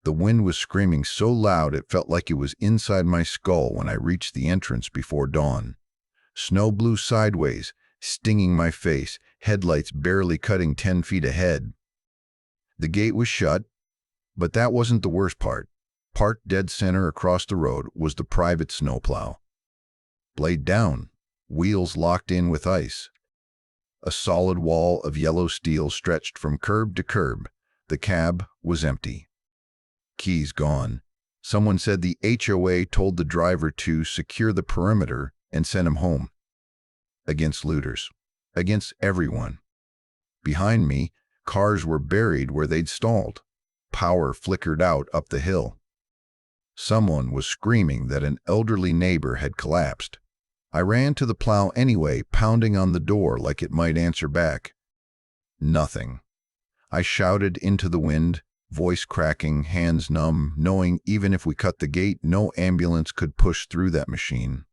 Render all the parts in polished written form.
The wind was screaming so loud it felt like it was inside my skull when I reached the entrance before dawn. Snow blew sideways, stinging my face, headlights barely cutting 10 feet ahead. The gate was shut, but that wasn't the worst part. Parked dead center across the road was the private snowplow. Blade down, wheels locked in with ice. A solid wall of yellow steel stretched from curb to curb. The cab was empty. Keys gone. Someone said the HOA told the driver to secure the perimeter and send him home. Against looters. Against everyone. Behind me, cars were buried where they'd stalled. Power flickered out up the hill. Someone was screaming that an elderly neighbor had collapsed. I ran to the plow anyway, pounding on the door like it might answer back. Nothing. I shouted into the wind, voice cracking, hands numb, knowing even if we cut the gate, no ambulance could push through that machine.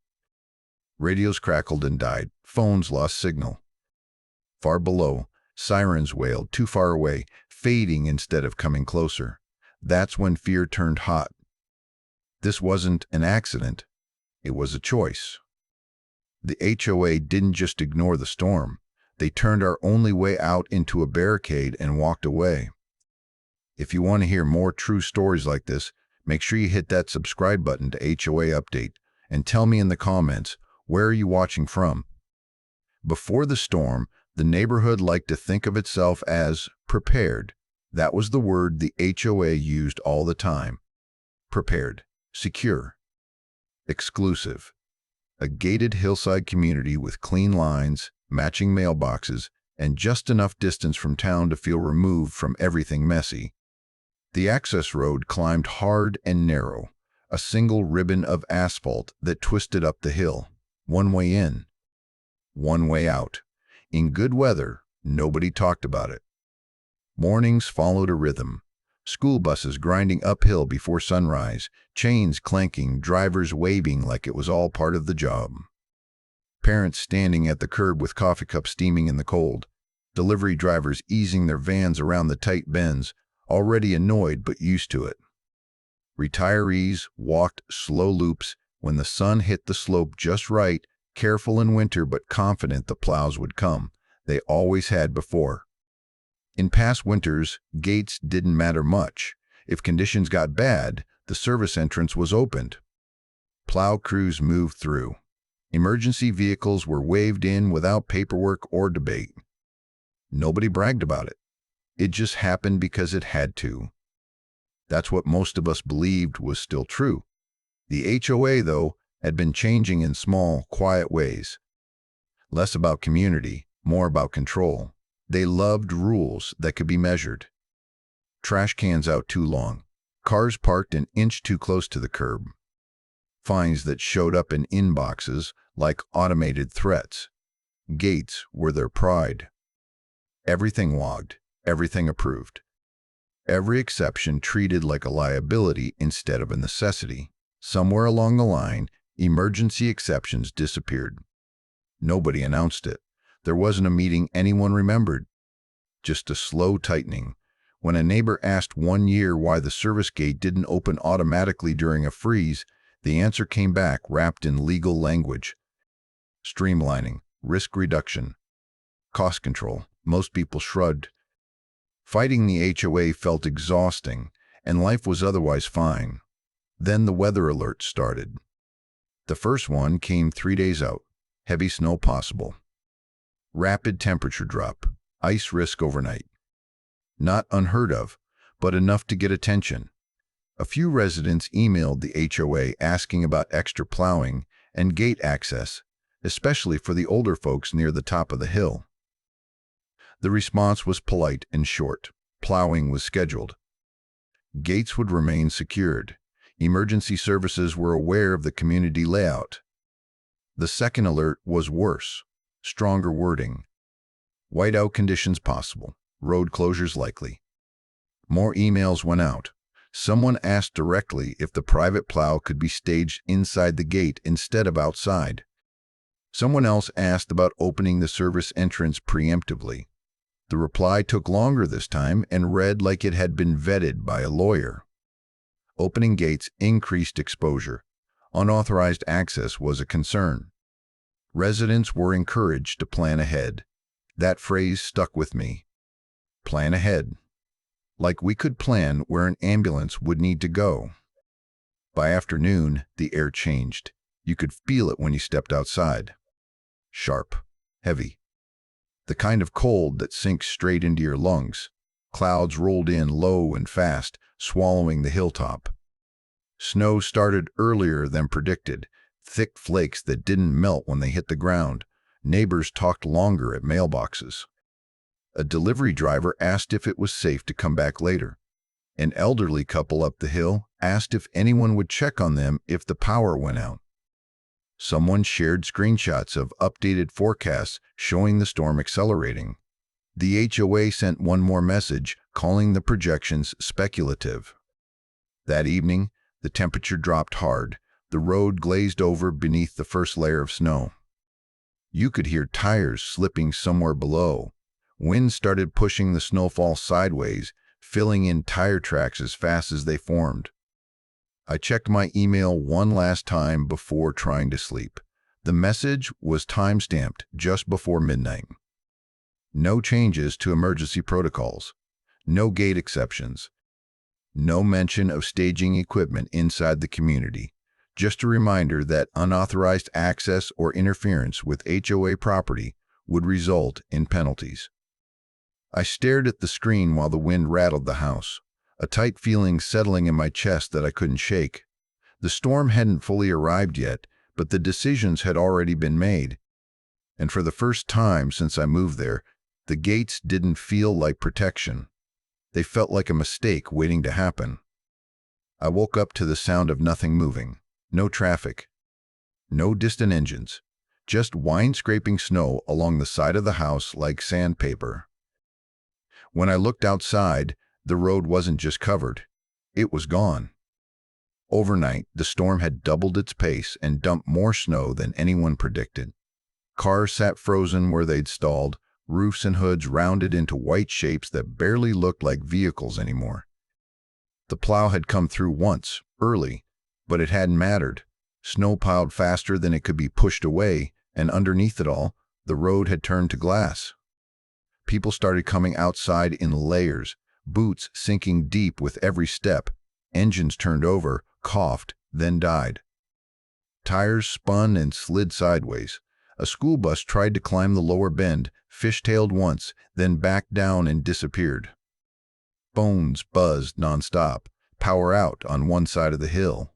Radios crackled and died. Phones lost signal. Far below, sirens wailed, too far away, fading instead of coming closer. That's when fear turned hot. This wasn't an accident. It was a choice. The HOA didn't just ignore the storm. They turned our only way out into a barricade and walked away. If you want to hear more true stories like this, make sure you hit that subscribe button to HOA Update and tell me in the comments, where are you watching from? Before the storm, the neighborhood liked to think of itself as prepared. That was the word the HOA used all the time. Prepared, secure, exclusive. A gated hillside community with clean lines, matching mailboxes, and just enough distance from town to feel removed from everything messy. The access road climbed hard and narrow, a single ribbon of asphalt that twisted up the hill. One way in, one way out. In good weather, nobody talked about it. Mornings followed a rhythm. School buses grinding uphill before sunrise, chains clanking, drivers waving like it was all part of the job. Parents standing at the curb with coffee cups steaming in the cold. Delivery drivers easing their vans around the tight bends, already annoyed but used to it. Retirees walked slow loops when the sun hit the slope just right, careful in winter but confident the plows would come. They always had before. In past winters, gates didn't matter much. If conditions got bad, the service entrance was opened. Plow crews moved through. Emergency vehicles were waved in without paperwork or debate. Nobody bragged about it. It just happened because it had to. That's what most of us believed was still true. The HOA, though, had been changing in small, quiet ways. Less about community, more about control. They loved rules that could be measured. Trash cans out too long. Cars parked an inch too close to the curb. Fines that showed up in inboxes like automated threats. Gates were their pride. Everything logged, everything approved. Every exception treated like a liability instead of a necessity. Somewhere along the line, emergency exceptions disappeared. Nobody announced it. There wasn't a meeting anyone remembered. Just a slow tightening. When a neighbor asked one year why the service gate didn't open automatically during a freeze, the answer came back wrapped in legal language. Streamlining, risk reduction, cost control. Most people shrugged. Fighting the HOA felt exhausting, and life was otherwise fine. Then the weather alert started. The first one came 3 days out. Heavy snow possible. Rapid temperature drop. Ice risk overnight. Not unheard of, but enough to get attention. A few residents emailed the HOA asking about extra plowing and gate access, especially for the older folks near the top of the hill. The response was polite and short. Plowing was scheduled. Gates would remain secured. Emergency services were aware of the community layout. The second alert was worse. Stronger wording. Whiteout conditions possible. Road closures likely. More emails went out. Someone asked directly if the private plow could be staged inside the gate instead of outside. Someone else asked about opening the service entrance preemptively. The reply took longer this time and read like it had been vetted by a lawyer. Opening gates increased exposure. Unauthorized access was a concern. Residents were encouraged to plan ahead. That phrase stuck with me. Plan ahead. Like we could plan where an ambulance would need to go. By afternoon, the air changed. You could feel it when you stepped outside. Sharp, heavy. The kind of cold that sinks straight into your lungs. Clouds rolled in low and fast, swallowing the hilltop. Snow started earlier than predicted, thick flakes that didn't melt when they hit the ground. Neighbors talked longer at mailboxes. A delivery driver asked if it was safe to come back later. An elderly couple up the hill asked if anyone would check on them if the power went out. Someone shared screenshots of updated forecasts showing the storm accelerating. The HOA sent one more message, calling the projections speculative. That evening, the temperature dropped hard. The road glazed over beneath the first layer of snow. You could hear tires slipping somewhere below. Wind started pushing the snowfall sideways, filling in tire tracks as fast as they formed. I checked my email one last time before trying to sleep. The message was time-stamped just before midnight. No changes to emergency protocols. No gate exceptions. No mention of staging equipment inside the community. Just a reminder that unauthorized access or interference with HOA property would result in penalties. I stared at the screen while the wind rattled the house, a tight feeling settling in my chest that I couldn't shake. The storm hadn't fully arrived yet, but the decisions had already been made. And for the first time since I moved there, the gates didn't feel like protection. They felt like a mistake waiting to happen. I woke up to the sound of nothing moving. No traffic. No distant engines. Just wine-scraping snow along the side of the house like sandpaper. When I looked outside, the road wasn't just covered. It was gone. Overnight, the storm had doubled its pace and dumped more snow than anyone predicted. Cars sat frozen where they'd stalled, roofs and hoods rounded into white shapes that barely looked like vehicles anymore. The plow had come through once, early, but it hadn't mattered. Snow piled faster than it could be pushed away, and underneath it all, the road had turned to glass. People started coming outside in layers, boots sinking deep with every step. Engines turned over, coughed, then died. Tires spun and slid sideways. A school bus tried to climb the lower bend, fishtailed once, then backed down and disappeared. Phones buzzed nonstop, power out on one side of the hill.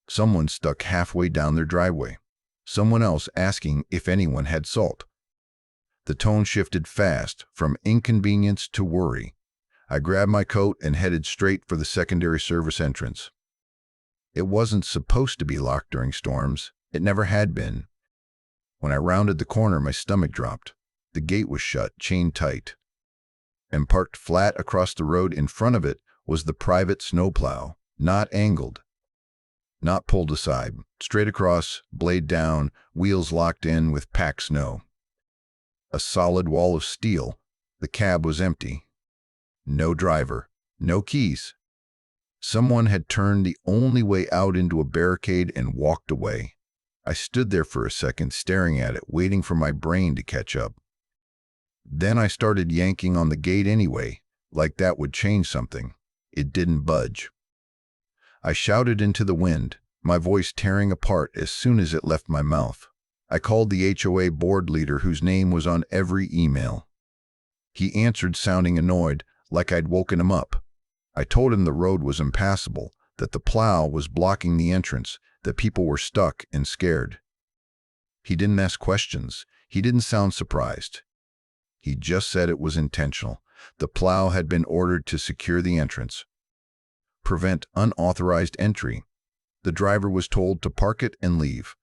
Someone stuck halfway down their driveway. Someone else asking if anyone had salt. The tone shifted fast, from inconvenience to worry. I grabbed my coat and headed straight for the secondary service entrance. It wasn't supposed to be locked during storms. It never had been. When I rounded the corner, my stomach dropped. The gate was shut, chained tight. And parked flat across the road in front of it was the private snowplow, not angled. Not pulled aside, straight across, blade down, wheels locked in with packed snow. A solid wall of steel. The cab was empty. No driver. No keys. Someone had turned the only way out into a barricade and walked away. I stood there for a second, staring at it, waiting for my brain to catch up. Then I started yanking on the gate anyway, like that would change something. It didn't budge. I shouted into the wind, my voice tearing apart as soon as it left my mouth. I called the HOA board leader whose name was on every email. He answered sounding annoyed, like I'd woken him up. I told him the road was impassable, that the plow was blocking the entrance, that people were stuck and scared. He didn't ask questions. He didn't sound surprised. He just said it was intentional. The plow had been ordered to secure the entrance. Prevent unauthorized entry. The driver was told to park it and leave.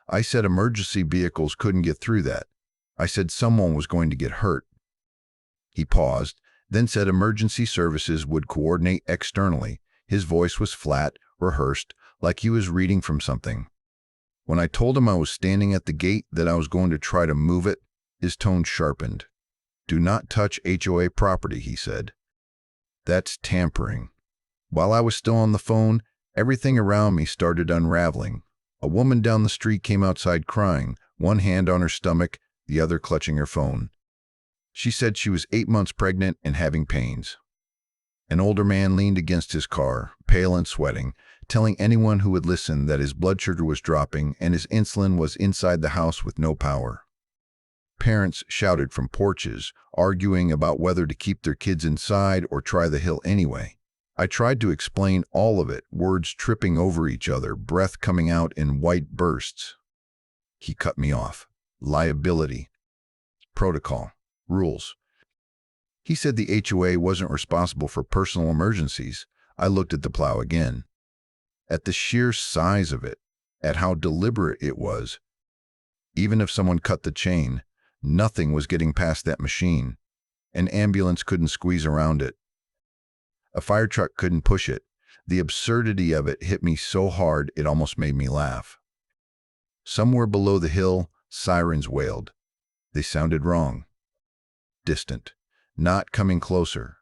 I said emergency vehicles couldn't get through that. I said someone was going to get hurt. He paused, then said emergency services would coordinate externally. His voice was flat, rehearsed, like he was reading from something. When I told him I was standing at the gate, that I was going to try to move it, his tone sharpened. "Do not touch HOA property," he said. "That's tampering. While I was still on the phone, everything around me started unraveling. A woman down the street came outside crying, one hand on her stomach, the other clutching her phone. She said she was 8 months pregnant and having pains. An older man leaned against his car, pale and sweating, telling anyone who would listen that his blood sugar was dropping and his insulin was inside the house with no power. Parents shouted from porches, arguing about whether to keep their kids inside or try the hill anyway. I tried to explain all of it, words tripping over each other, breath coming out in white bursts. He cut me off. Liability. Protocol. Rules. He said the HOA wasn't responsible for personal emergencies. I looked at the plow again. At the sheer size of it, at how deliberate it was. Even if someone cut the chain, nothing was getting past that machine. An ambulance couldn't squeeze around it. A fire truck couldn't push it. The absurdity of it hit me so hard it almost made me laugh. Somewhere below the hill, sirens wailed. They sounded wrong. Distant. Not coming closer.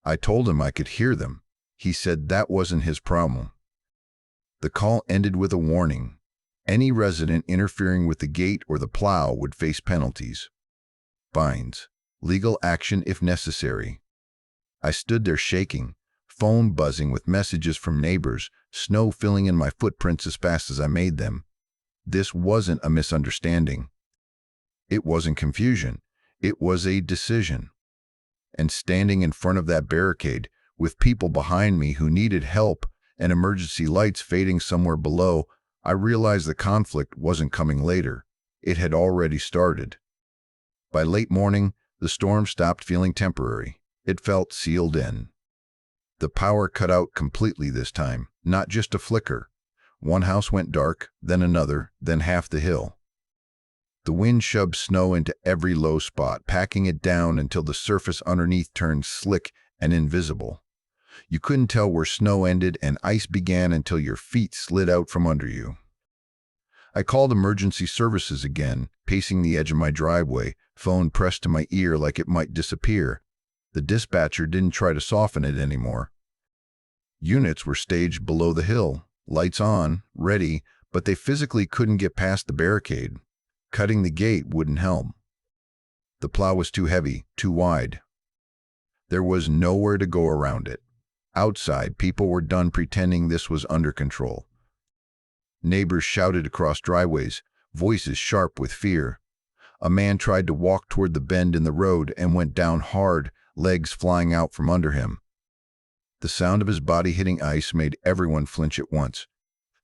I told him I could hear them. He said that wasn't his problem. The call ended with a warning. Any resident interfering with the gate or the plow would face penalties. Fines. Legal action if necessary. I stood there shaking, phone buzzing with messages from neighbors, snow filling in my footprints as fast as I made them. This wasn't a misunderstanding. It wasn't confusion. It was a decision. And standing in front of that barricade, with people behind me who needed help and emergency lights fading somewhere below, I realized the conflict wasn't coming later. It had already started. By late morning, the storm stopped feeling temporary. It felt sealed in. The power cut out completely this time, not just a flicker. One house went dark, then another, then half the hill. The wind shoved snow into every low spot, packing it down until the surface underneath turned slick and invisible. You couldn't tell where snow ended and ice began until your feet slid out from under you. I called emergency services again, pacing the edge of my driveway, phone pressed to my ear like it might disappear. The dispatcher didn't try to soften it anymore. Units were staged below the hill, lights on, ready, but they physically couldn't get past the barricade. Cutting the gate wouldn't help. The plow was too heavy, too wide. There was nowhere to go around it. Outside, people were done pretending this was under control. Neighbors shouted across driveways, voices sharp with fear. A man tried to walk toward the bend in the road and went down hard, legs flying out from under him. The sound of his body hitting ice made everyone flinch at once.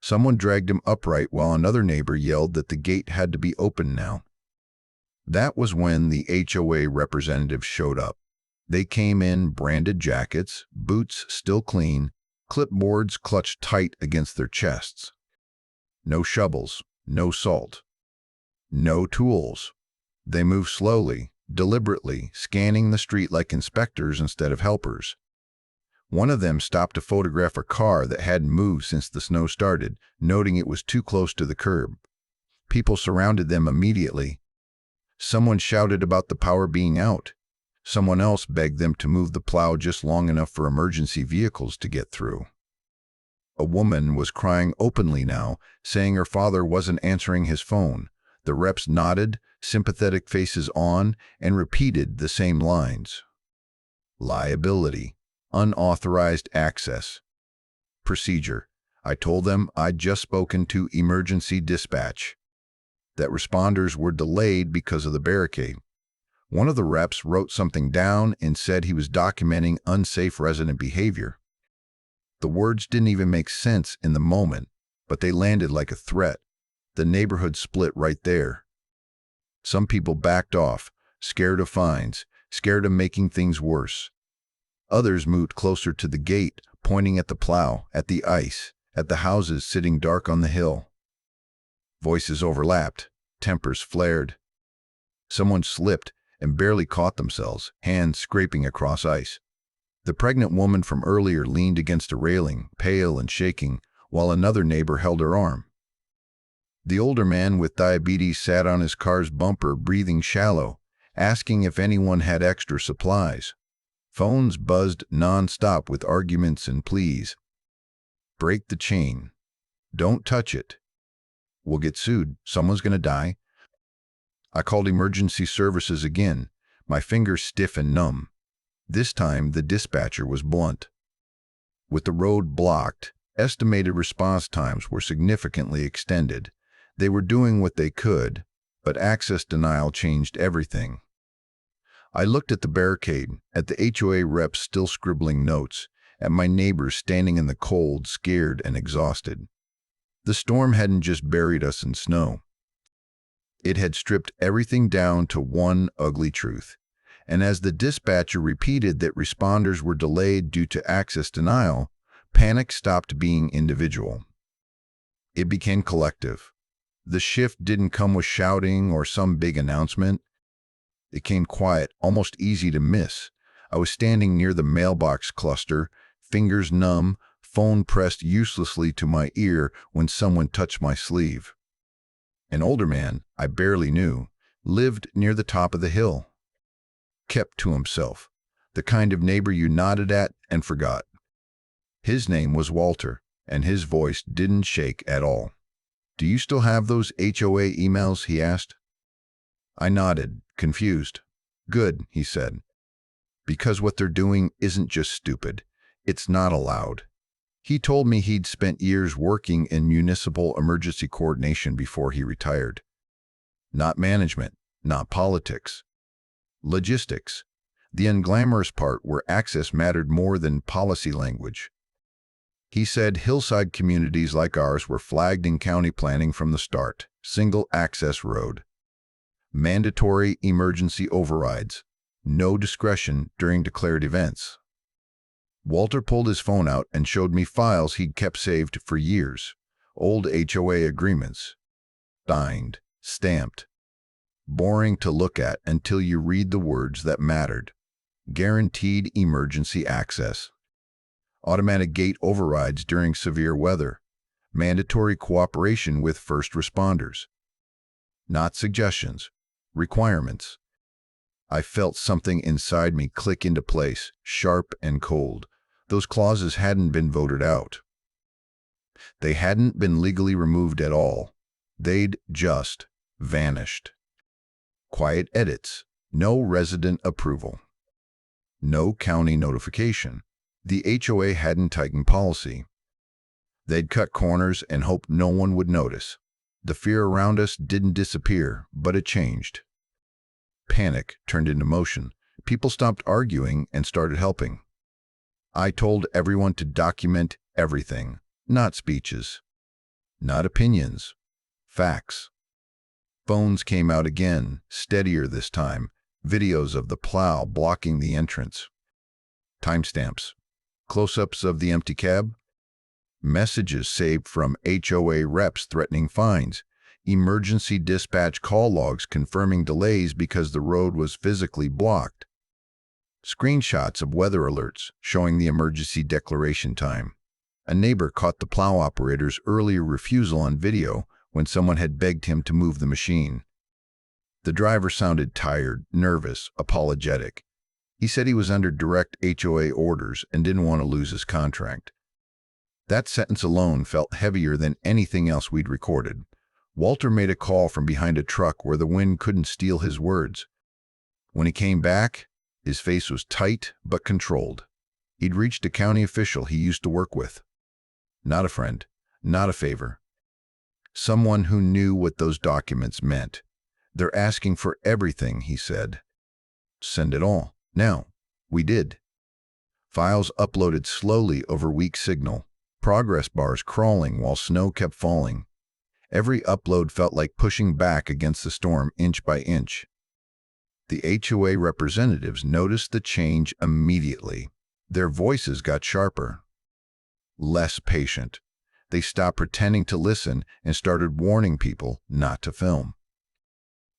Someone dragged him upright while another neighbor yelled that the gate had to be opened now. That was when the HOA representatives showed up. They came in branded jackets, boots still clean, clipboards clutched tight against their chests. No shovels, no salt, no tools. They moved slowly, deliberately, scanning the street like inspectors instead of helpers. One of them stopped to photograph a car that hadn't moved since the snow started, noting it was too close to the curb. People surrounded them immediately. Someone shouted about the power being out. Someone else begged them to move the plow just long enough for emergency vehicles to get through. A woman was crying openly now, saying her father wasn't answering his phone. The reps nodded, sympathetic faces on, and repeated the same lines. Liability. Unauthorized access. Procedure. I told them I'd just spoken to emergency dispatch. That responders were delayed because of the barricade. One of the reps wrote something down and said he was documenting unsafe resident behavior. The words didn't even make sense in the moment, but they landed like a threat. The neighborhood split right there. Some people backed off, scared of fines, scared of making things worse. Others moved closer to the gate, pointing at the plow, at the ice, at the houses sitting dark on the hill. Voices overlapped, tempers flared. Someone slipped and barely caught themselves, hands scraping across ice. The pregnant woman from earlier leaned against a railing, pale and shaking, while another neighbor held her arm. The older man with diabetes sat on his car's bumper, breathing shallow, asking if anyone had extra supplies. Phones buzzed non-stop with arguments and pleas. Break the chain. Don't touch it. We'll get sued. Someone's going to die. I called emergency services again, my fingers stiff and numb. This time, the dispatcher was blunt. With the road blocked, estimated response times were significantly extended. They were doing what they could, but access denial changed everything. I looked at the barricade, at the HOA reps still scribbling notes, at my neighbors standing in the cold, scared and exhausted. The storm hadn't just buried us in snow. It had stripped everything down to one ugly truth. And as the dispatcher repeated that responders were delayed due to access denial, panic stopped being individual. It became collective. The shift didn't come with shouting or some big announcement. It came quiet, almost easy to miss. I was standing near the mailbox cluster, fingers numb, phone pressed uselessly to my ear when someone touched my sleeve. An older man, I barely knew, lived near the top of the hill. Kept to himself, the kind of neighbor you nodded at and forgot. His name was Walter, and his voice didn't shake at all. "Do you still have those HOA emails?" he asked. I nodded, confused. "Good," he said. "Because what they're doing isn't just stupid. It's not allowed." He told me he'd spent years working in municipal emergency coordination before he retired. Not management, not politics. Logistics. The unglamorous part where access mattered more than policy language. He said hillside communities like ours were flagged in county planning from the start. Single access road. Mandatory emergency overrides. No discretion during declared events. Walter pulled his phone out and showed me files he'd kept saved for years. Old HOA agreements. Signed, stamped. Boring to look at until you read the words that mattered. Guaranteed emergency access. Automatic gate overrides during severe weather. Mandatory cooperation with first responders. Not suggestions, requirements. I felt something inside me click into place, sharp and cold. Those clauses hadn't been voted out. They hadn't been legally removed at all. They'd just vanished. Quiet edits, no resident approval. No county notification. The HOA hadn't tightened policy. They'd cut corners and hoped no one would notice. The fear around us didn't disappear, but it changed. Panic turned into motion. People stopped arguing and started helping. I told everyone to document everything, not speeches, not opinions, facts. Phones came out again, steadier this time, videos of the plow blocking the entrance. Timestamps, close-ups of the empty cab, messages saved from HOA reps threatening fines, emergency dispatch call logs confirming delays because the road was physically blocked, screenshots of weather alerts showing the emergency declaration time. A neighbor caught the plow operator's earlier refusal on video when someone had begged him to move the machine. The driver sounded tired, nervous, apologetic. He said he was under direct HOA orders and didn't want to lose his contract. That sentence alone felt heavier than anything else we'd recorded. Walter made a call from behind a truck where the wind couldn't steal his words. When he came back, his face was tight but controlled. He'd reached a county official he used to work with. Not a friend, not a favor. Someone who knew what those documents meant. "They're asking for everything," he said. "Send it all. Now." We did. Files uploaded slowly over weak signal, progress bars crawling while snow kept falling. Every upload felt like pushing back against the storm inch by inch. The HOA representatives noticed the change immediately. Their voices got sharper, less patient. They stopped pretending to listen and started warning people not to film,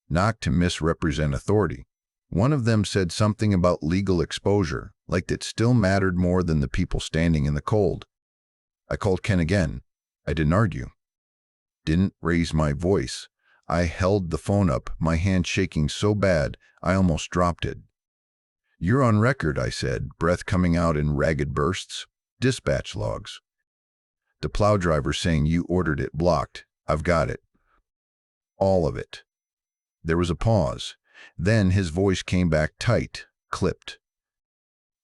not to misrepresent authority. One of them said something about legal exposure, like it still mattered more than the people standing in the cold. I called Ken again. I didn't argue. Didn't raise my voice. I held the phone up, my hand shaking so bad I almost dropped it. "You're on record," I said, breath coming out in ragged bursts. "Dispatch logs. The plow driver saying you ordered it blocked. I've got it. All of it." There was a pause. Then his voice came back tight, clipped.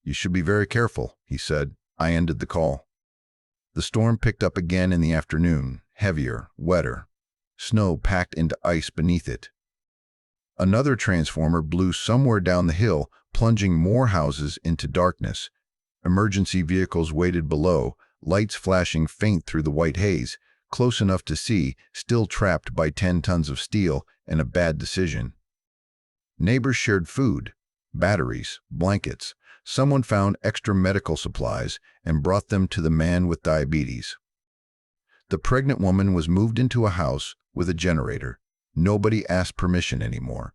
"You should be very careful," he said. I ended the call. The storm picked up again in the afternoon, heavier, wetter. Snow packed into ice beneath it. Another transformer blew somewhere down the hill, plunging more houses into darkness. Emergency vehicles waited below, lights flashing faint through the white haze, close enough to see, still trapped by 10 tons of steel and a bad decision. Neighbors shared food, batteries, blankets. Someone found extra medical supplies and brought them to the man with diabetes. The pregnant woman was moved into a house with a generator. Nobody asked permission anymore.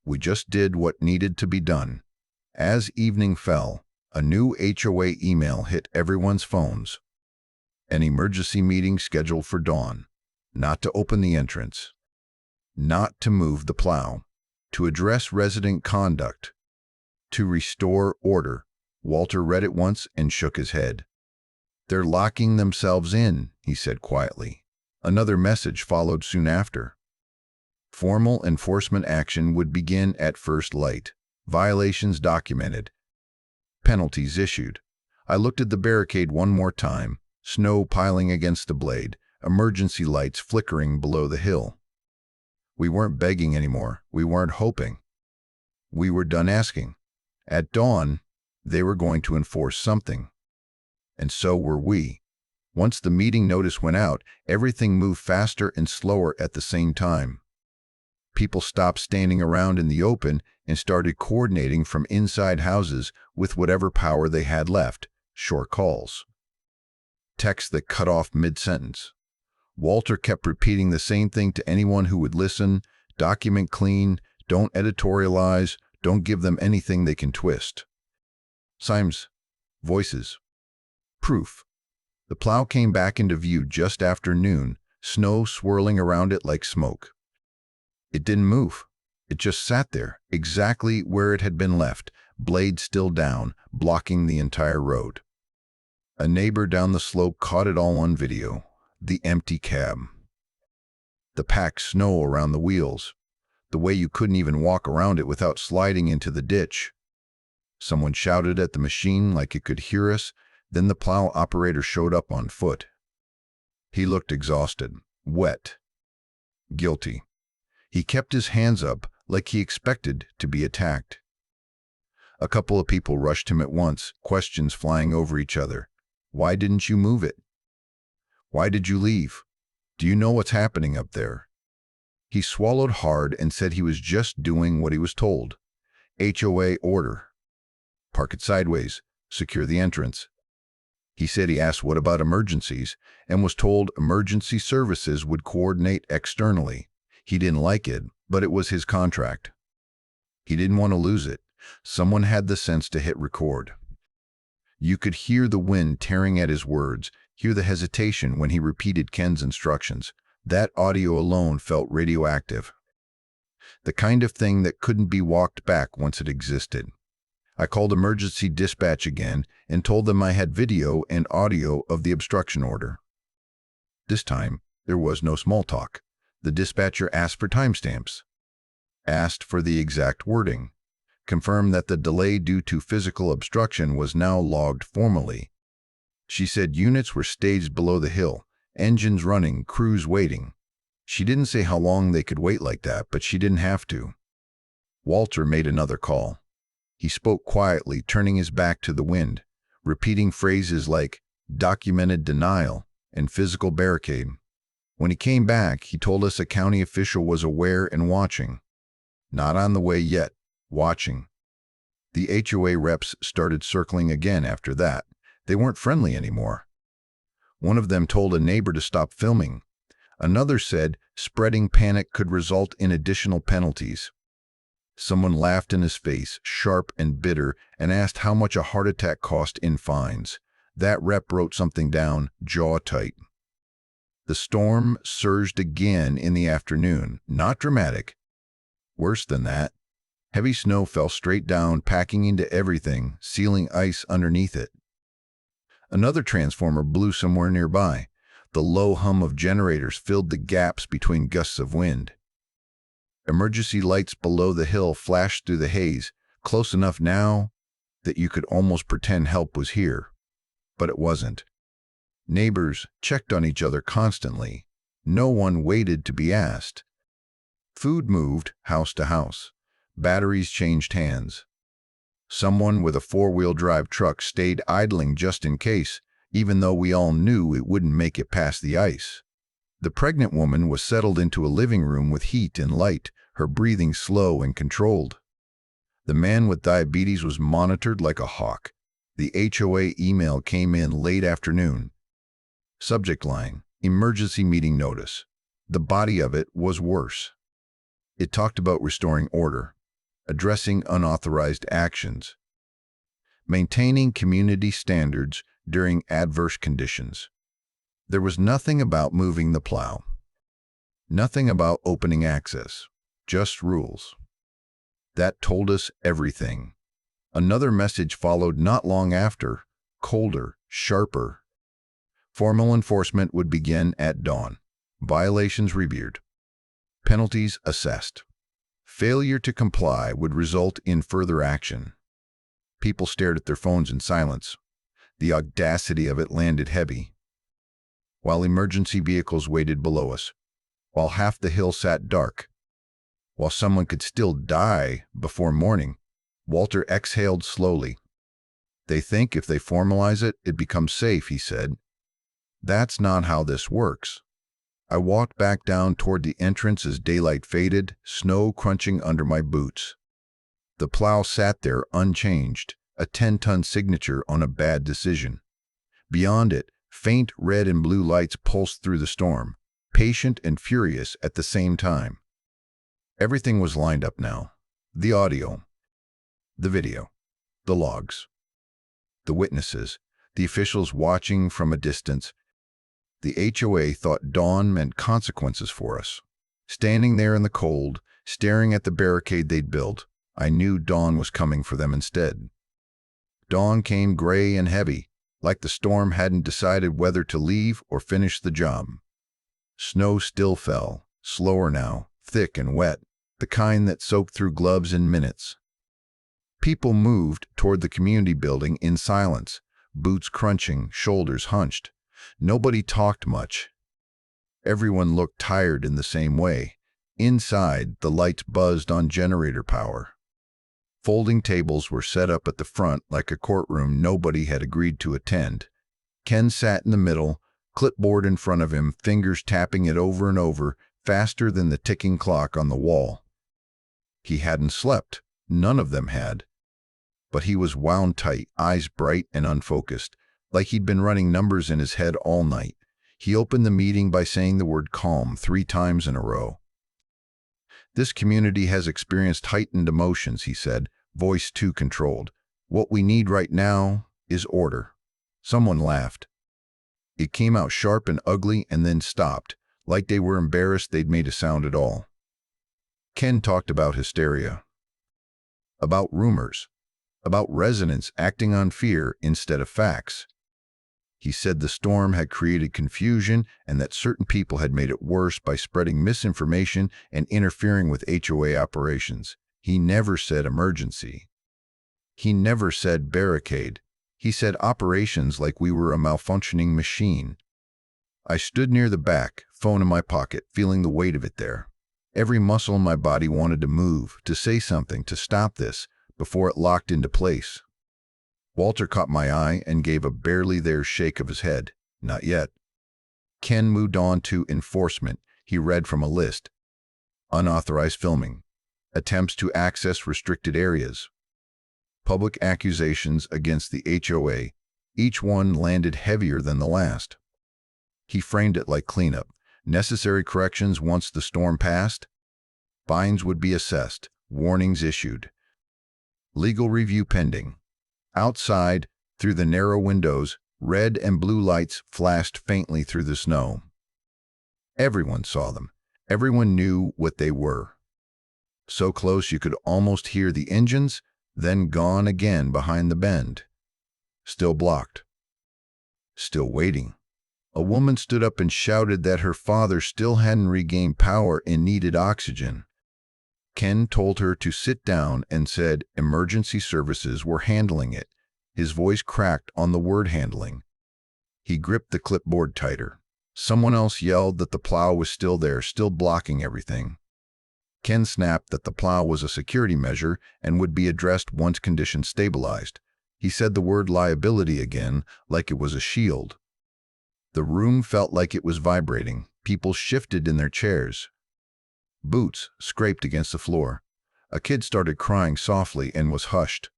We just did what needed to be done. As evening fell, a new HOA email hit everyone's phones. An emergency meeting scheduled for dawn. Not to open the entrance. Not to move the plow. To address resident conduct. To restore order. Walter read it once and shook his head. "They're locking themselves in," he said quietly. Another message followed soon after. Formal enforcement action would begin at first light. Violations documented. Penalties issued. I looked at the barricade one more time, snow piling against the blade, emergency lights flickering below the hill. We weren't begging anymore. We weren't hoping. We were done asking. At dawn, they were going to enforce something. And so were we. Once the meeting notice went out, everything moved faster and slower at the same time. People stopped standing around in the open and started coordinating from inside houses with whatever power they had left, short calls. Texts that cut off mid-sentence. Walter kept repeating the same thing to anyone who would listen: document clean, don't editorialize, don't give them anything they can twist. Signs, voices, proof. The plow came back into view just after noon, snow swirling around it like smoke. It didn't move. It just sat there, exactly where it had been left, blade still down, blocking the entire road. A neighbor down the slope caught it all on video. The empty cab. The packed snow around the wheels. The way you couldn't even walk around it without sliding into the ditch. Someone shouted at the machine like it could hear us. Then the plow operator showed up on foot. He looked exhausted, wet, guilty. He kept his hands up like he expected to be attacked. A couple of people rushed him at once, questions flying over each other. "Why didn't you move it? Why did you leave? Do you know what's happening up there?" He swallowed hard and said he was just doing what he was told. HOA order. Park it sideways. Secure the entrance. He said he asked what about emergencies and was told emergency services would coordinate externally. He didn't like it, but it was his contract. He didn't want to lose it. Someone had the sense to hit record. You could hear the wind tearing at his words, hear the hesitation when he repeated Ken's instructions. That audio alone felt radioactive. The kind of thing that couldn't be walked back once it existed. I called emergency dispatch again and told them I had video and audio of the obstruction order. This time, there was no small talk. The dispatcher asked for timestamps, asked for the exact wording, confirmed that the delay due to physical obstruction was now logged formally. She said units were staged below the hill, engines running, crews waiting. She didn't say how long they could wait like that, but she didn't have to. Walter made another call. He spoke quietly, turning his back to the wind, repeating phrases like documented denial and physical barricade. When he came back, he told us a county official was aware and watching. Not on the way yet, watching. The HOA reps started circling again after that. They weren't friendly anymore. One of them told a neighbor to stop filming. Another said spreading panic could result in additional penalties. Someone laughed in his face, sharp and bitter, and asked how much a heart attack cost in fines. That rep wrote something down, jaw tight. The storm surged again in the afternoon. Not dramatic. Worse than that. Heavy snow fell straight down, packing into everything, sealing ice underneath it. Another transformer blew somewhere nearby. The low hum of generators filled the gaps between gusts of wind. Emergency lights below the hill flashed through the haze, close enough now that you could almost pretend help was here. But it wasn't. Neighbors checked on each other constantly. No one waited to be asked. Food moved house to house. Batteries changed hands. Someone with a four-wheel drive truck stayed idling just in case, even though we all knew it wouldn't make it past the ice. The pregnant woman was settled into a living room with heat and light, her breathing slow and controlled. The man with diabetes was monitored like a hawk. The HOA email came in late afternoon. Subject line, emergency meeting notice. The body of it was worse. It talked about restoring order, addressing unauthorized actions, maintaining community standards during adverse conditions. There was nothing about moving the plow. Nothing about opening access. Just rules. That told us everything. Another message followed not long after, colder, sharper. Formal enforcement would begin at dawn. Violations reviewed. Penalties assessed. Failure to comply would result in further action. People stared at their phones in silence. The audacity of it landed heavy. While emergency vehicles waited below us, while half the hill sat dark, while someone could still die before morning, Walter exhaled slowly. They think if they formalize it, it becomes safe, he said. That's not how this works. I walked back down toward the entrance as daylight faded, snow crunching under my boots. The plow sat there unchanged, a 10-ton signature on a bad decision. Beyond it, faint red and blue lights pulsed through the storm, patient and furious at the same time. Everything was lined up now. The audio, the video, the logs, the witnesses, the officials watching from a distance. The HOA thought dawn meant consequences for us. Standing there in the cold, staring at the barricade they'd built, I knew dawn was coming for them instead. Dawn came gray and heavy, like the storm hadn't decided whether to leave or finish the job. Snow still fell, slower now, thick and wet, the kind that soaked through gloves in minutes. People moved toward the community building in silence, boots crunching, shoulders hunched. Nobody talked much. Everyone looked tired in the same way. Inside, the lights buzzed on generator power. Folding tables were set up at the front like a courtroom nobody had agreed to attend. Ken sat in the middle, clipboard in front of him, fingers tapping it over and over, faster than the ticking clock on the wall. He hadn't slept. None of them had. But he was wound tight, eyes bright and unfocused, like he'd been running numbers in his head all night. He opened the meeting by saying the word calm 3 times in a row. This community has experienced heightened emotions, he said, voice too controlled. What we need right now is order. Someone laughed. It came out sharp and ugly and then stopped, like they were embarrassed they'd made a sound at all. Ken talked about hysteria, about rumors, about residents acting on fear instead of facts. He said the storm had created confusion and that certain people had made it worse by spreading misinformation and interfering with HOA operations. He never said emergency. He never said barricade. He said operations like we were a malfunctioning machine. I stood near the back, phone in my pocket, feeling the weight of it there. Every muscle in my body wanted to move, to say something, to stop this, before it locked into place. Walter caught my eye and gave a barely there shake of his head. Not yet. Ken moved on to enforcement. He read from a list. Unauthorized filming. Attempts to access restricted areas. Public accusations against the HOA. Each one landed heavier than the last. He framed it like cleanup. Necessary corrections once the storm passed. Fines would be assessed. Warnings issued. Legal review pending. Outside, through the narrow windows, red and blue lights flashed faintly through the snow. Everyone saw them. Everyone knew what they were. so close you could almost hear the engines, then gone again behind the bend. Still blocked. Still waiting. A woman stood up and shouted that her father still hadn't regained power and needed oxygen. Ken told her to sit down and said emergency services were handling it. His voice cracked on the word handling. He gripped the clipboard tighter. Someone else yelled that the plow was still there, still blocking everything. Ken snapped that the plow was a security measure and would be addressed once conditions stabilized. He said the word liability again, like it was a shield. The room felt like it was vibrating. People shifted in their chairs. Boots scraped against the floor. A kid started crying softly and was hushed.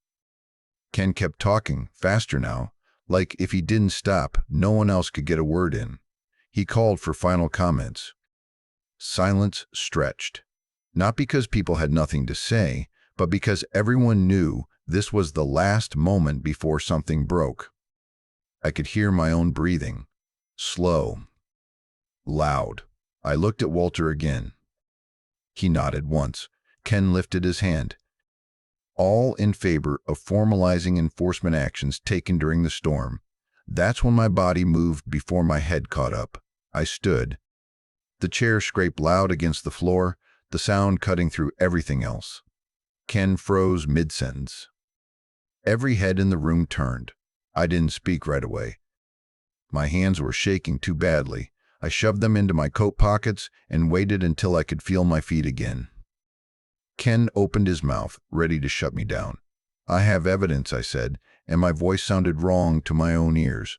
Ken kept talking, faster now, like if he didn't stop, no one else could get a word in. He called for final comments. Silence stretched. Not because people had nothing to say, but because everyone knew this was the last moment before something broke. I could hear my own breathing. Slow. Loud. I looked at Walter again. He nodded once. Ken lifted his hand. All in favor of formalizing enforcement actions taken during the storm. That's when my body moved before my head caught up. I stood. The chair scraped loud against the floor, the sound cutting through everything else. Ken froze mid-sentence. Every head in the room turned. I didn't speak right away. My hands were shaking too badly. I shoved them into my coat pockets and waited until I could feel my feet again. Ken opened his mouth, ready to shut me down. I have evidence, I said, and my voice sounded wrong to my own ears.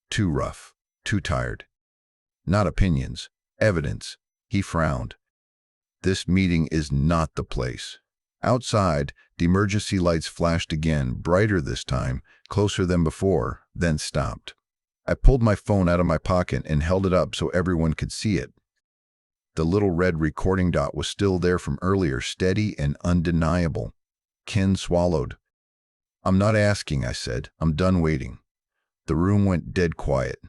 Too rough, too tired. Not opinions, evidence. He frowned. This meeting is not the place. Outside, the emergency lights flashed again, brighter this time, closer than before, then stopped. I pulled my phone out of my pocket and held it up so everyone could see it. The little red recording dot was still there from earlier, steady and undeniable. Ken swallowed. I'm not asking, I said. I'm done waiting. The room went dead quiet.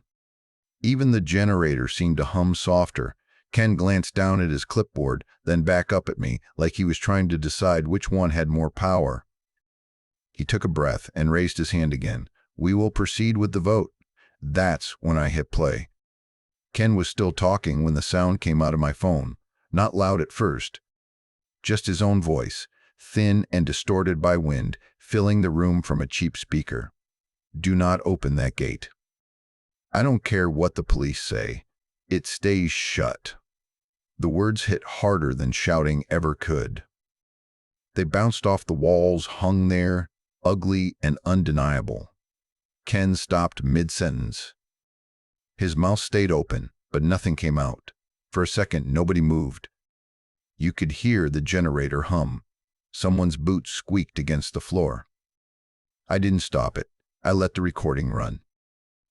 Even the generator seemed to hum softer. Ken glanced down at his clipboard, then back up at me, like he was trying to decide which one had more power. He took a breath and raised his hand again. We will proceed with the vote. That's when I hit play. Ken was still talking when the sound came out of my phone. Not loud at first. Just his own voice, thin and distorted by wind, filling the room from a cheap speaker. Do not open that gate. I don't care what the police say. It stays shut. The words hit harder than shouting ever could. They bounced off the walls, hung there, ugly and undeniable. Ken stopped mid-sentence. His mouth stayed open, but nothing came out. For a second, nobody moved. You could hear the generator hum. Someone's boots squeaked against the floor. I didn't stop it. I let the recording run.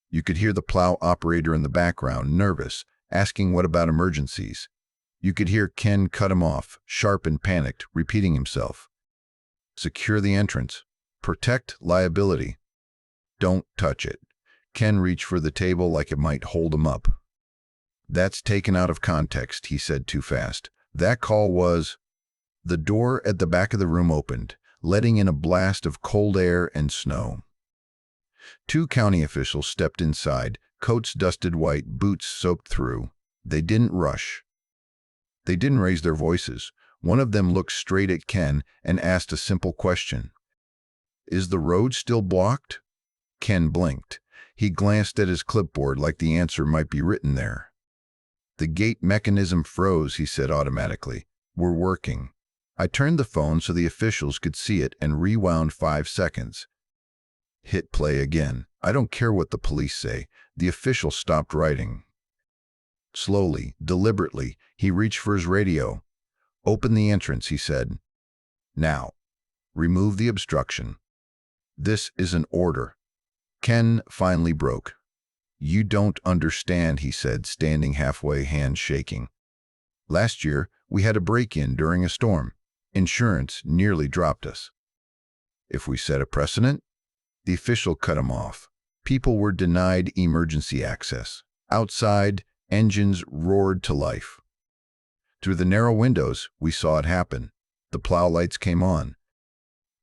You could hear the plow operator in the background, nervous, asking what about emergencies. You could hear Ken cut him off, sharp and panicked, repeating himself. Secure the entrance. Protect liability. Don't touch it. Ken reached for the table like it might hold him up. That's taken out of context, he said too fast. That call was... The door at the back of the room opened, letting in a blast of cold air and snow. 2 county officials stepped inside, coats dusted white, boots soaked through. They didn't rush. They didn't raise their voices. One of them looked straight at Ken and asked a simple question. Is the road still blocked? Ken blinked. He glanced at his clipboard like the answer might be written there. The gate mechanism froze, he said automatically. We're working. I turned the phone so the officials could see it and rewound 5 seconds. Hit play again. I don't care what the police say. The official stopped writing. Slowly, deliberately, he reached for his radio. Open the entrance, he said. Now. Remove the obstruction. This is an order. Ken finally broke. You don't understand, he said, standing halfway, hands shaking. Last year, we had a break-in during a storm. Insurance nearly dropped us. If we set a precedent? The official cut him off. People were denied emergency access. Outside, engines roared to life. Through the narrow windows, we saw it happen. The plow lights came on.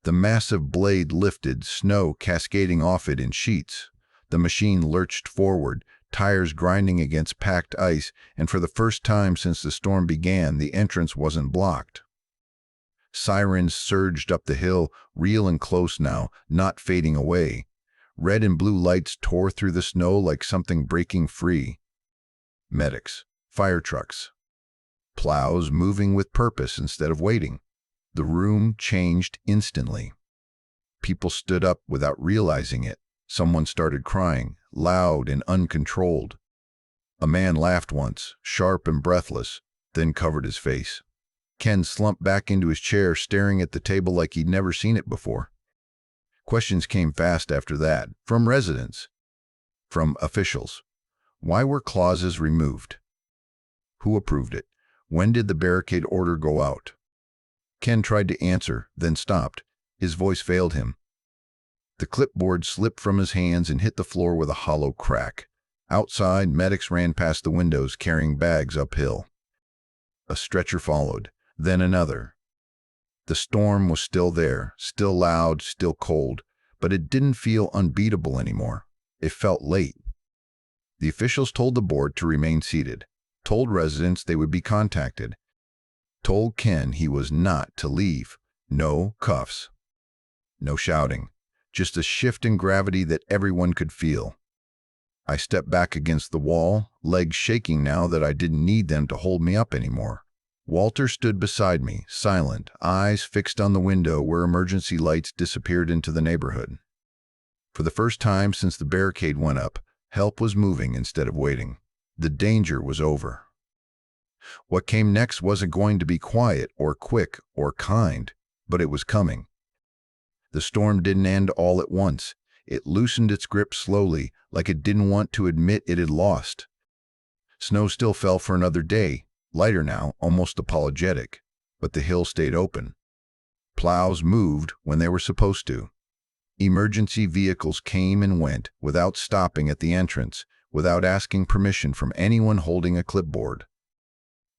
The massive blade lifted, snow cascading off it in sheets. The machine lurched forward, tires grinding against packed ice, and for the first time since the storm began, the entrance wasn't blocked. Sirens surged up the hill, real and close now, not fading away. Red and blue lights tore through the snow like something breaking free. Medics, fire trucks, plows moving with purpose instead of waiting. The room changed instantly. People stood up without realizing it. Someone started crying, loud and uncontrolled. A man laughed once, sharp and breathless, then covered his face. Ken slumped back into his chair, staring at the table like he'd never seen it before. Questions came fast after that, from residents, from officials. Why were clauses removed? Who approved it? When did the barricade order go out? Ken tried to answer, then stopped. His voice failed him. The clipboard slipped from his hands and hit the floor with a hollow crack. Outside, medics ran past the windows carrying bags uphill. A stretcher followed, then another. The storm was still there, still loud, still cold, but it didn't feel unbeatable anymore. It felt late. The officials told the board to remain seated, told residents they would be contacted, told Ken he was not to leave. No cuffs. No shouting. Just a shift in gravity that everyone could feel. I stepped back against the wall, legs shaking now that I didn't need them to hold me up anymore. Walter stood beside me, silent, eyes fixed on the window where emergency lights disappeared into the neighborhood. For the first time since the barricade went up, help was moving instead of waiting. The danger was over. What came next wasn't going to be quiet or quick or kind, but it was coming. The storm didn't end all at once. It loosened its grip slowly, like it didn't want to admit it had lost. Snow still fell for another day, lighter now, almost apologetic, but the hill stayed open. Plows moved when they were supposed to. Emergency vehicles came and went without stopping at the entrance, without asking permission from anyone holding a clipboard.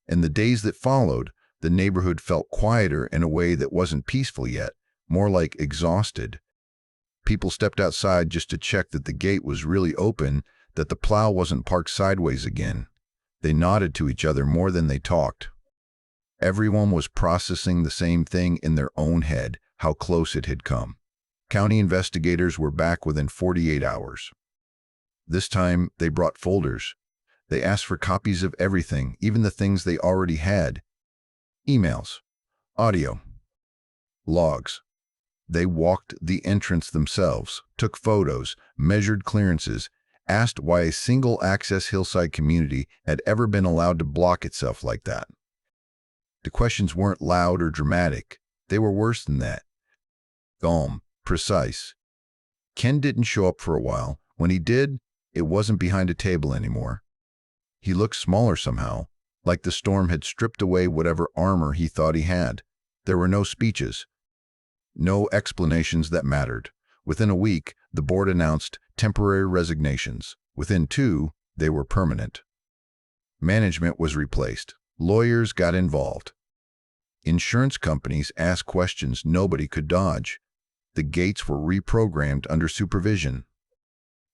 In the days that followed, the neighborhood felt quieter in a way that wasn't peaceful yet, more like exhausted. People stepped outside just to check that the gate was really open, that the plow wasn't parked sideways again. They nodded to each other more than they talked. Everyone was processing the same thing in their own head, how close it had come. County investigators were back within 48 hours. This time, they brought folders. They asked for copies of everything, even the things they already had. Emails, audio, logs. They walked the entrance themselves, took photos, measured clearances, asked why a single-access hillside community had ever been allowed to block itself like that. The questions weren't loud or dramatic. They were worse than that. Calm, precise. Ken didn't show up for a while. When he did, it wasn't behind a table anymore. He looked smaller somehow, like the storm had stripped away whatever armor he thought he had. There were no speeches. No explanations that mattered. Within a week, the board announced temporary resignations. Within 2, they were permanent. Management was replaced. Lawyers got involved. Insurance companies asked questions nobody could dodge. The gates were reprogrammed under supervision.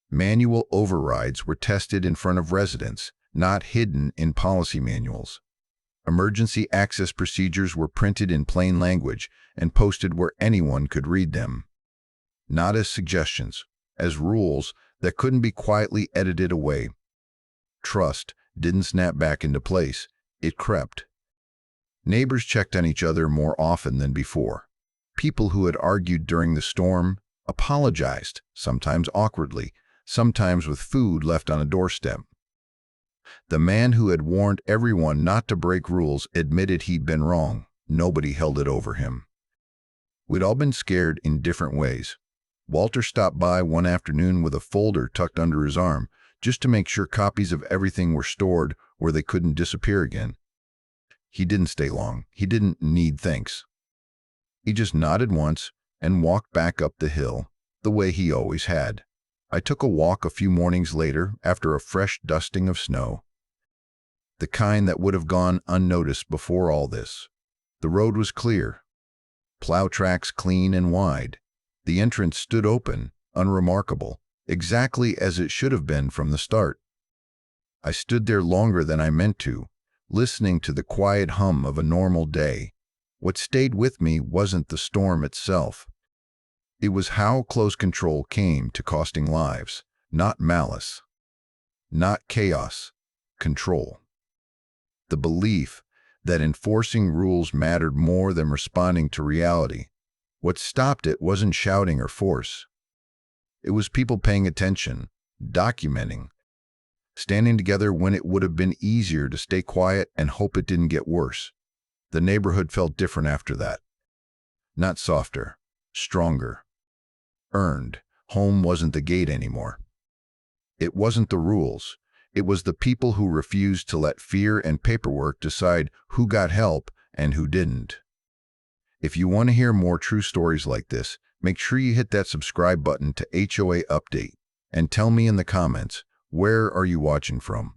Manual overrides were tested in front of residents, not hidden in policy manuals. Emergency access procedures were printed in plain language and posted where anyone could read them. Not as suggestions, as rules that couldn't be quietly edited away. Trust didn't snap back into place. It crept. Neighbors checked on each other more often than before. People who had argued during the storm apologized, sometimes awkwardly, sometimes with food left on a doorstep. The man who had warned everyone not to break rules admitted he'd been wrong. Nobody held it over him. We'd all been scared in different ways. Walter stopped by one afternoon with a folder tucked under his arm, just to make sure copies of everything were stored where they couldn't disappear again. He didn't stay long. He didn't need thanks. He just nodded once and walked back up the hill, the way he always had. I took a walk a few mornings later after a fresh dusting of snow. The kind that would have gone unnoticed before all this. The road was clear, plow tracks clean and wide. The entrance stood open, unremarkable, exactly as it should have been from the start. I stood there longer than I meant to, listening to the quiet hum of a normal day. What stayed with me wasn't the storm itself. It was how close control came to costing lives, not malice, not chaos, control. The belief that enforcing rules mattered more than responding to reality. What stopped it wasn't shouting or force. It was people paying attention, documenting, standing together when it would have been easier to stay quiet and hope it didn't get worse. The neighborhood felt different after that. Not softer, stronger. Earned. Home wasn't the gate anymore. It wasn't the rules. It was the people who refused to let fear and paperwork decide who got help and who didn't. If you want to hear more true stories like this, make sure you hit that subscribe button to HOA Update and tell me in the comments, where are you watching from?